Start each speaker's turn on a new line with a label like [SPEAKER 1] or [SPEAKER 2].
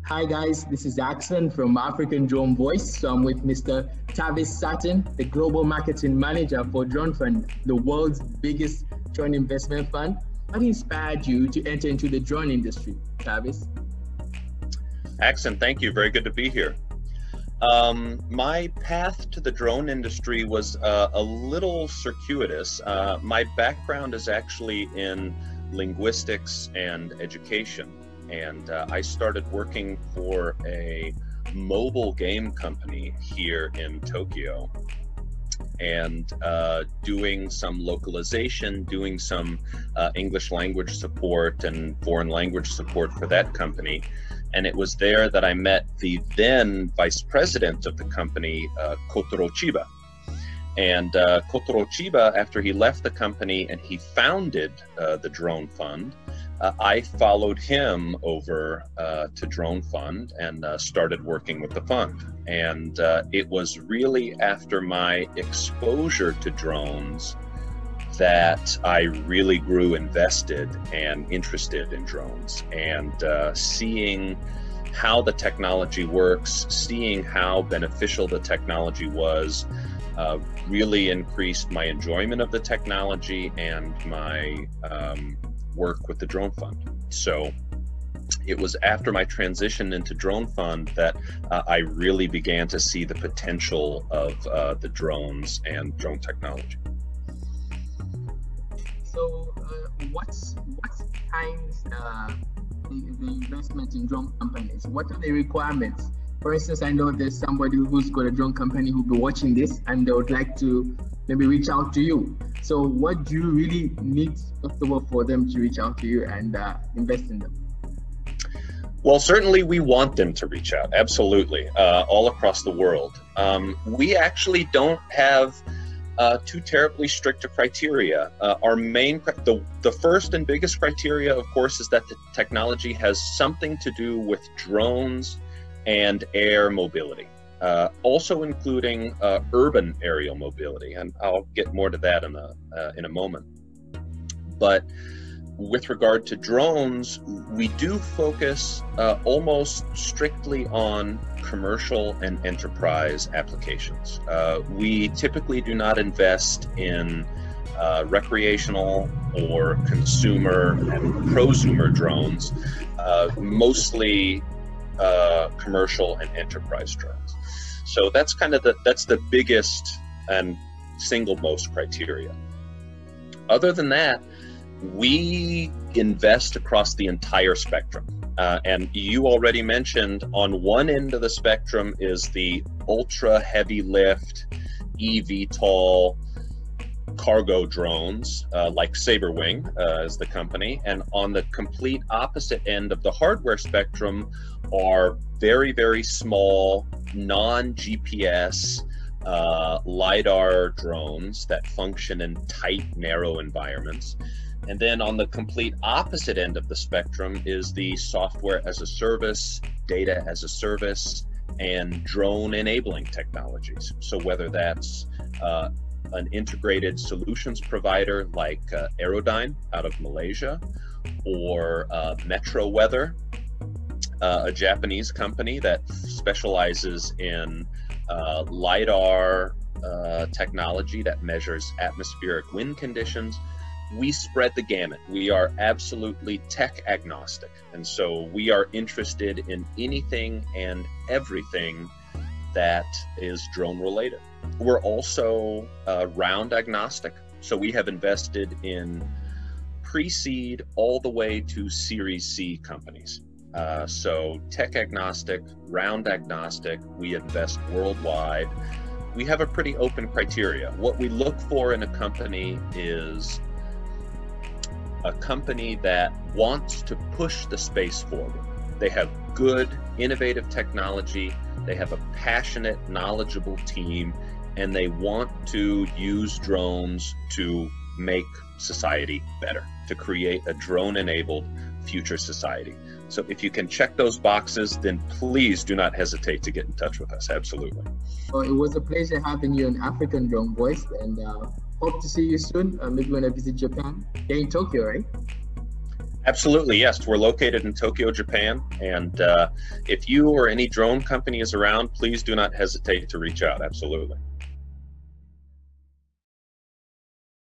[SPEAKER 1] Hi guys, this is Axon from African Drone Voice. So I'm with Mr. Tavis Sartin, the Global Marketing Manager for Drone Fund, the world's biggest drone investment fund. What inspired you to enter into the drone industry, Tavis?
[SPEAKER 2] Axon, thank you. Very good to be here. My path to the drone industry was a little circuitous. My background is actually in linguistics and education. And I started working for a mobile game company here in Tokyo and doing some localization, doing some English language support and foreign language support for that company. And it was there that I met the then vice president of the company, Kotaro Chiba. And Kotaro Chiba, after he left the company and he founded the Drone Fund, I followed him over to Drone Fund and started working with the fund. And it was really after my exposure to drones that I really grew invested and interested in drones, and seeing how the technology works, seeing how beneficial the technology was, really increased my enjoyment of the technology and my work with the Drone Fund. So it was after my transition into Drone Fund that I really began to see the potential of the drones and drone technology.
[SPEAKER 1] So what's behind the investment in drone companies? What are the requirements? For instance, I know there's somebody who's got a drone company who'll be watching this and they would like to maybe reach out to you. So what do you really need, first of all, for them to reach out to you and invest in them?
[SPEAKER 2] Well, certainly we want them to reach out, absolutely, all across the world. We actually don't have too terribly strict a criteria. Our main, the first and biggest criteria, of course, is that the technology has something to do with drones and air mobility, also including urban aerial mobility, and I'll get more to that in a moment. But with regard to drones, we do focus almost strictly on commercial and enterprise applications. We typically do not invest in recreational or consumer and prosumer drones, mostly commercial and enterprise drones. So that's kind of the biggest and single most criteria. Other than that, we invest across the entire spectrum. And you already mentioned on one end of the spectrum is the ultra heavy lift eVTOL cargo drones, like Saberwing is the company. And on the complete opposite end of the hardware spectrum are very, very small, non-GPS LiDAR drones that function in tight, narrow environments. And then on the complete opposite end of the spectrum is the software as a service, data as a service, and drone enabling technologies. So whether that's an integrated solutions provider like Aerodyne out of Malaysia, or Metro Weather, a Japanese company that specializes in LiDAR technology that measures atmospheric wind conditions. We spread the gamut. We are absolutely tech agnostic. And so we are interested in anything and everything that is drone related. We're also round agnostic. So we have invested in pre-seed all the way to Series C companies. So tech agnostic, round agnostic, we invest worldwide. We have a pretty open criteria. What we look for in a company is a company that wants to push the space forward. They have good, innovative technology, they have a passionate, knowledgeable team, and they want to use drones to make society better, to create a drone-enabled future society. So if you can check those boxes, then please do not hesitate to get in touch with us. Absolutely.
[SPEAKER 1] Well, it was a pleasure having you on African Drone Voice, and hope to see you soon. Maybe when I visit Japan. You're in Tokyo, right?
[SPEAKER 2] Absolutely, yes. We're located in Tokyo, Japan. And if you or any drone company is around, please do not hesitate to reach out. Absolutely.